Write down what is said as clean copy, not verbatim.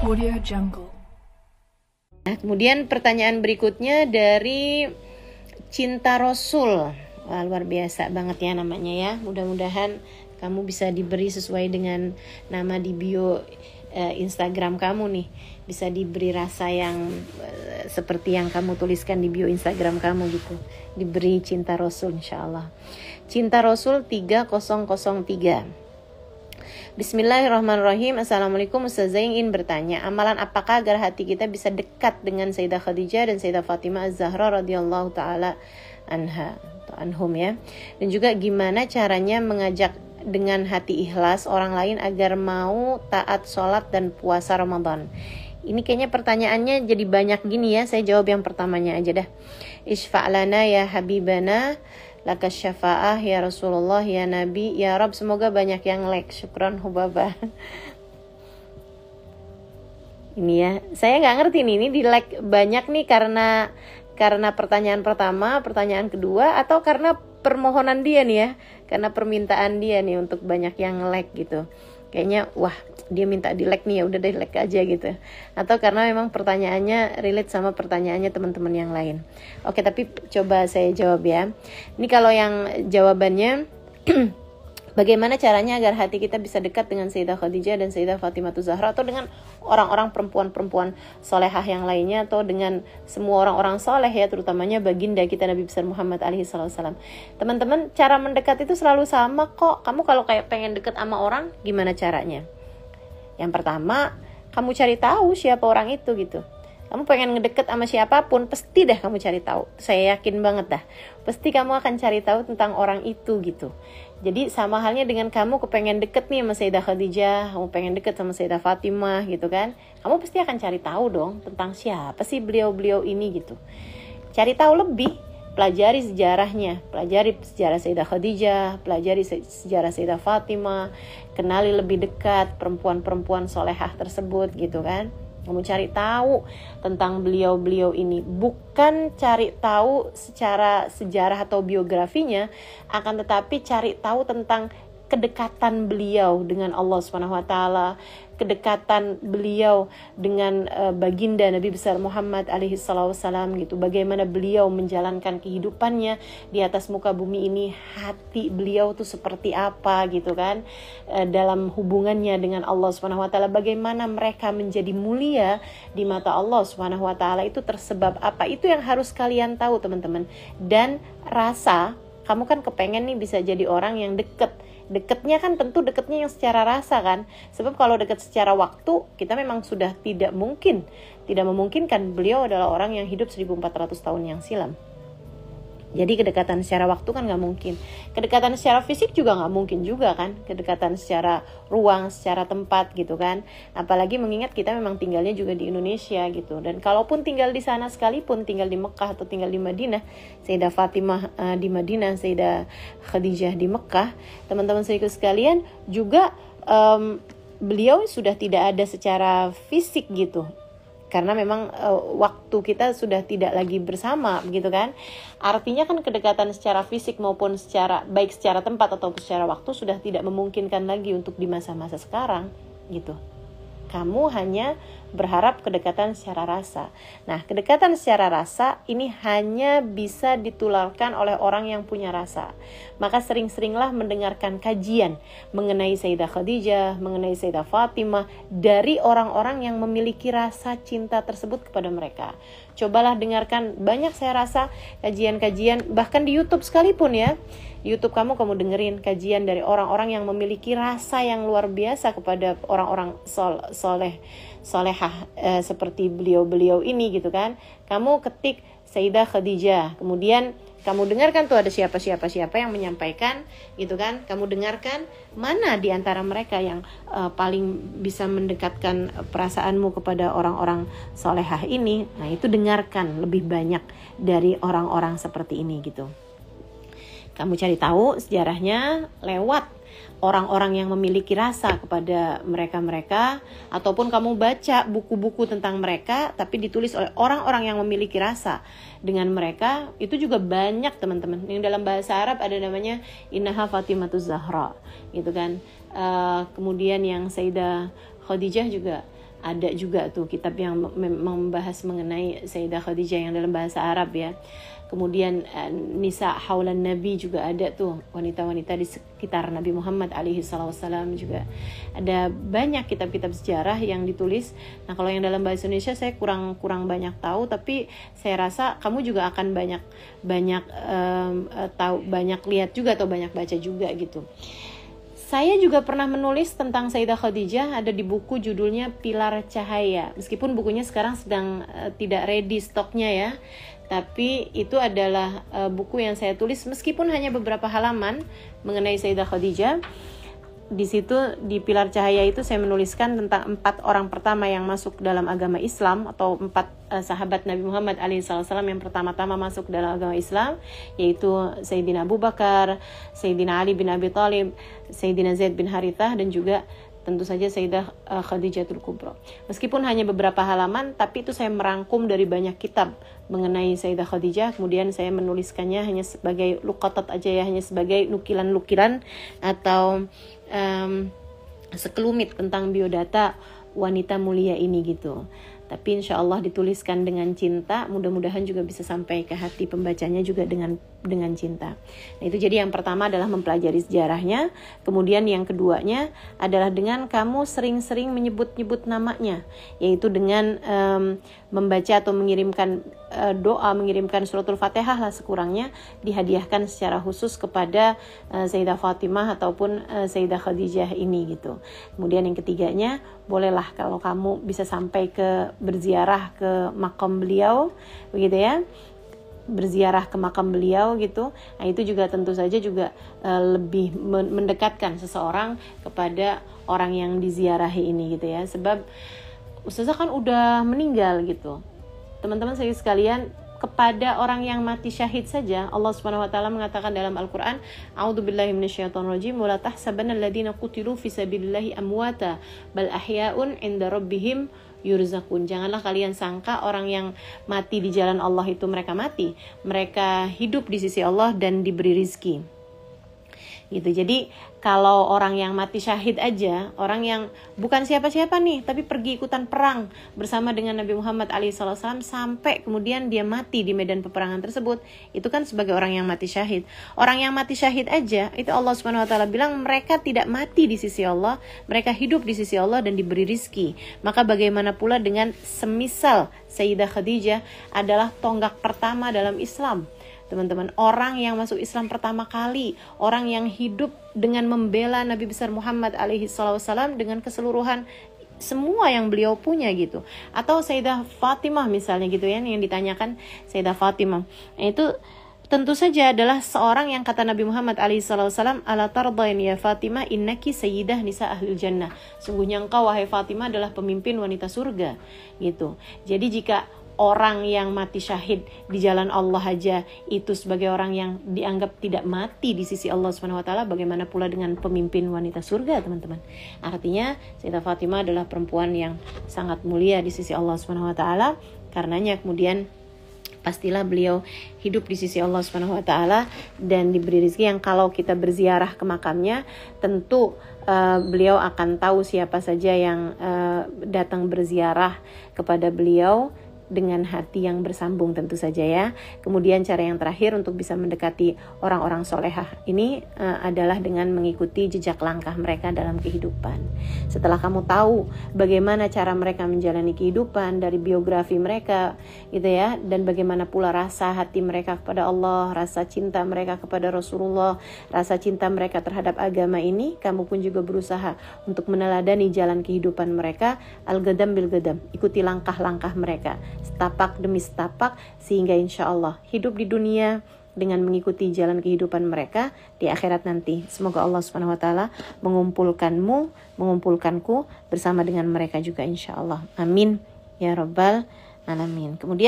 Audio Jungle. Nah, kemudian pertanyaan berikutnya dari Cinta Rasul. Wah, luar biasa banget ya namanya ya. Mudah-mudahan kamu bisa diberi sesuai dengan nama di bio Instagram kamu nih. Bisa diberi rasa yang seperti yang kamu tuliskan di bio Instagram kamu gitu. Diberi Cinta Rasul insyaallah. Cinta Rasul 3003. Bismillahirrahmanirrahim. Assalamualaikum Ustazah, ingin bertanya, amalan apakah agar hati kita bisa dekat dengan Sayyidah Khadijah dan Sayyidah Fatimah Az-Zahra radhiyallahu taala anha atau anhum ya. Dan juga gimana caranya mengajak dengan hati ikhlas orang lain agar mau taat sholat dan puasa Ramadan. Ini kayaknya pertanyaannya jadi banyak gini ya. Saya jawab yang pertamanya aja dah. Isfa'lana ya habibana, laka syafa'ah ya Rasulullah ya Nabi ya Rabb. Semoga banyak yang like. Syukran hubaba. Ini ya, saya nggak ngerti nih, ini di like banyak nih karena pertanyaan pertama, pertanyaan kedua, atau karena permohonan dia nih ya, karena permintaan dia nih untuk banyak yang like gitu. Kayaknya wah, dia minta di like nih, ya udah deh like aja gitu. Atau karena memang pertanyaannya relate sama pertanyaannya teman-teman yang lain. Oke, tapi coba saya jawab ya. Ini kalau yang jawabannya bagaimana caranya agar hati kita bisa dekat dengan Sayyidah Khadijah dan Sayyidah Fatimah Az-Zahra, atau dengan orang-orang perempuan-perempuan solehah yang lainnya, atau dengan semua orang-orang soleh ya, terutamanya baginda kita Nabi besar Muhammad alaihi salam. Teman-teman, cara mendekat itu selalu sama kok. Kamu kalau kayak pengen deket sama orang, gimana caranya? Yang pertama, kamu cari tahu siapa orang itu gitu. Kamu pengen ngedeket sama siapapun, pasti dah kamu cari tahu. Saya yakin banget dah. Pasti kamu akan cari tahu tentang orang itu gitu. Jadi sama halnya dengan kamu kepengen deket nih sama Sayyidah Khadijah, kamu pengen deket sama Sayyidah Fatimah gitu kan. Kamu pasti akan cari tahu dong tentang siapa sih beliau-beliau ini gitu. Cari tahu lebih, pelajari sejarahnya, pelajari sejarah Sayyidah Khadijah, pelajari sejarah Sayyidah Fatimah, kenali lebih dekat perempuan-perempuan solehah tersebut gitu kan. Kamu cari tahu tentang beliau-beliau ini, bukan cari tahu secara sejarah atau biografinya, akan tetapi cari tahu tentang kedekatan beliau dengan Allah SWT, kedekatan beliau dengan baginda Nabi besar Muhammad alaihi salam gitu. Bagaimana beliau menjalankan kehidupannya di atas muka bumi ini, hati beliau tuh seperti apa gitu kan, dalam hubungannya dengan Allah SWT, bagaimana mereka menjadi mulia di mata Allah SWT, itu tersebab apa, itu yang harus kalian tahu teman-teman. Dan rasa, kamu kan kepengen nih bisa jadi orang yang deketnya kan tentu deketnya yang secara rasa kan. Sebab kalau dekat secara waktu, kita memang sudah tidak memungkinkan. Beliau adalah orang yang hidup 1400 tahun yang silam. Jadi kedekatan secara waktu kan gak mungkin. Kedekatan secara fisik juga gak mungkin juga kan. Kedekatan secara ruang, secara tempat gitu kan. Apalagi mengingat kita memang tinggalnya juga di Indonesia gitu. Dan kalaupun tinggal di sana sekalipun, tinggal di Mekah atau tinggal di Madinah, Sayyidah Fatimah di Madinah, Sayyidah Khadijah di Mekah, teman-teman saudaraku sekalian, juga beliau sudah tidak ada secara fisik gitu. Karena memang waktu kita sudah tidak lagi bersama begitu kan. Artinya kan kedekatan secara fisik maupun baik secara tempat atau secara waktu sudah tidak memungkinkan lagi untuk di masa-masa sekarang gitu. Kamu hanya berharap kedekatan secara rasa. Nah, kedekatan secara rasa ini hanya bisa ditularkan oleh orang yang punya rasa. Maka sering-seringlah mendengarkan kajian mengenai Sayyidah Khadijah, mengenai Sayyidah Fatimah dari orang-orang yang memiliki rasa cinta tersebut kepada mereka. Cobalah dengarkan, banyak saya rasa kajian-kajian, bahkan di YouTube sekalipun ya. YouTube kamu dengerin kajian dari orang-orang yang memiliki rasa yang luar biasa kepada orang-orang solehah seperti beliau-beliau ini gitu kan. Kamu ketik Sayyidah Khadijah, kemudian kamu dengarkan tuh ada siapa yang menyampaikan gitu kan. Kamu dengarkan mana di antara mereka yang paling bisa mendekatkan perasaanmu kepada orang-orang solehah ini. Nah, itu dengarkan lebih banyak dari orang-orang seperti ini gitu. Kamu cari tahu sejarahnya lewat orang-orang yang memiliki rasa kepada mereka-mereka, ataupun kamu baca buku-buku tentang mereka tapi ditulis oleh orang-orang yang memiliki rasa dengan mereka. Itu juga banyak teman-teman. Yang dalam bahasa Arab ada namanya Innaha Fatimatu Zahra gitu kan. Kemudian yang Sayyidah Khadijah juga ada juga tuh kitab yang membahas mengenai Sayyidah Khadijah yang dalam bahasa Arab ya. Kemudian Nisa Haulan Nabi juga ada tuh, wanita-wanita di sekitar Nabi Muhammad alaihi wasallam juga. Ada banyak kitab-kitab sejarah yang ditulis. Nah, kalau yang dalam bahasa Indonesia saya kurang banyak tahu, tapi saya rasa kamu juga akan banyak tahu, banyak lihat juga atau banyak baca juga gitu. Saya juga pernah menulis tentang Sayyidah Khadijah, ada di buku judulnya Pilar Cahaya. Meskipun bukunya sekarang sedang tidak ready stoknya ya, tapi itu adalah buku yang saya tulis meskipun hanya beberapa halaman mengenai Sayyidah Khadijah. Di situ di Pilar Cahaya itu saya menuliskan tentang 4 orang pertama yang masuk dalam agama Islam, atau 4 sahabat Nabi Muhammad SAW yang pertama-tama masuk dalam agama Islam, yaitu Sayyidina Abu Bakar, Sayyidina Ali bin Abi Thalib, Sayyidina Zaid bin Harithah, dan juga tentu saja Sayyidah Khadijatul Kubra. Meskipun hanya beberapa halaman, tapi itu saya merangkum dari banyak kitab mengenai Sayyidah Khadijah. Kemudian saya menuliskannya hanya sebagai luqatat aja ya, hanya sebagai nukilan-nukilan atau sekelumit tentang biodata wanita mulia ini gitu. Tapi insya Allah dituliskan dengan cinta, mudah-mudahan juga bisa sampai ke hati pembacanya juga dengan cinta. Nah, itu jadi yang pertama adalah mempelajari sejarahnya. Kemudian yang keduanya adalah dengan kamu sering-sering menyebut-nyebut namanya, yaitu dengan membaca atau mengirimkan doa, mengirimkan suratul Fatihah lah sekurangnya, dihadiahkan secara khusus kepada Sayyidah Fatimah ataupun Sayyidah Khadijah ini gitu. Kemudian yang ketiganya, bolehlah kalau kamu bisa sampai ke berziarah ke makam beliau begitu ya, berziarah ke makam beliau gitu. Nah, itu juga tentu saja juga lebih mendekatkan seseorang kepada orang yang diziarahi ini gitu ya. Sebab Ustazah kan udah meninggal gitu. Teman-teman saya sekalian, kepada orang yang mati syahid saja Allah Subhanahu wa taala mengatakan dalam Al-Qur'an, a'udzubillahi minasyaitonirrajim, wa la tahsabanna alladziina qutilu fi sabilillahi amwata bal ahya'un 'inda rabbihim yurzaqun. Janganlah kalian sangka orang yang mati di jalan Allah itu mereka mati. Mereka hidup di sisi Allah dan diberi rizki. Gitu. Jadi kalau orang yang mati syahid aja, orang yang bukan siapa-siapa nih, tapi pergi ikutan perang bersama dengan Nabi Muhammad SAW sampai kemudian dia mati di medan peperangan tersebut, itu kan sebagai orang yang mati syahid. Orang yang mati syahid aja, itu Allah Subhanahu Wa Taala bilang mereka tidak mati di sisi Allah, mereka hidup di sisi Allah dan diberi rizki. Maka bagaimana pula dengan semisal Sayyidah Khadijah adalah tonggak pertama dalam Islam. Teman-teman, orang yang masuk Islam pertama kali, orang yang hidup dengan membela Nabi besar Muhammad alaihi wasallam dengan keseluruhan semua yang beliau punya gitu. Atau Sayyidah Fatimah misalnya gitu ya, yang ditanyakan Sayyidah Fatimah. Nah, itu tentu saja adalah seorang yang kata Nabi Muhammad alaihi wasallam, ala tardain ya Fatimah innaki sayyidah nisa ahlil jannah. Sungguhnya engkau wahai Fatimah adalah pemimpin wanita surga gitu. Jadi jika orang yang mati syahid di jalan Allah aja itu sebagai orang yang dianggap tidak mati di sisi Allah Subhanahu wa taala, bagaimana pula dengan pemimpin wanita surga, teman-teman. Artinya Sayyidah Fatimah adalah perempuan yang sangat mulia di sisi Allah Subhanahu wa taala. Karenanya kemudian pastilah beliau hidup di sisi Allah Subhanahu wa taala dan diberi rezeki yang kalau kita berziarah ke makamnya, tentu beliau akan tahu siapa saja yang datang berziarah kepada beliau dengan hati yang bersambung tentu saja ya. Kemudian cara yang terakhir untuk bisa mendekati orang-orang solehah ini adalah dengan mengikuti jejak langkah mereka dalam kehidupan. Setelah kamu tahu bagaimana cara mereka menjalani kehidupan dari biografi mereka gitu ya, dan bagaimana pula rasa hati mereka kepada Allah, rasa cinta mereka kepada Rasulullah, rasa cinta mereka terhadap agama ini, kamu pun juga berusaha untuk meneladani jalan kehidupan mereka, al-gadam bil gadam, ikuti langkah-langkah mereka setapak demi setapak, sehingga insya Allah hidup di dunia dengan mengikuti jalan kehidupan mereka di akhirat nanti. Semoga Allah Subhanahu wa taala mengumpulkanku bersama dengan mereka juga insya Allah. Amin ya rabbal alamin. Kemudian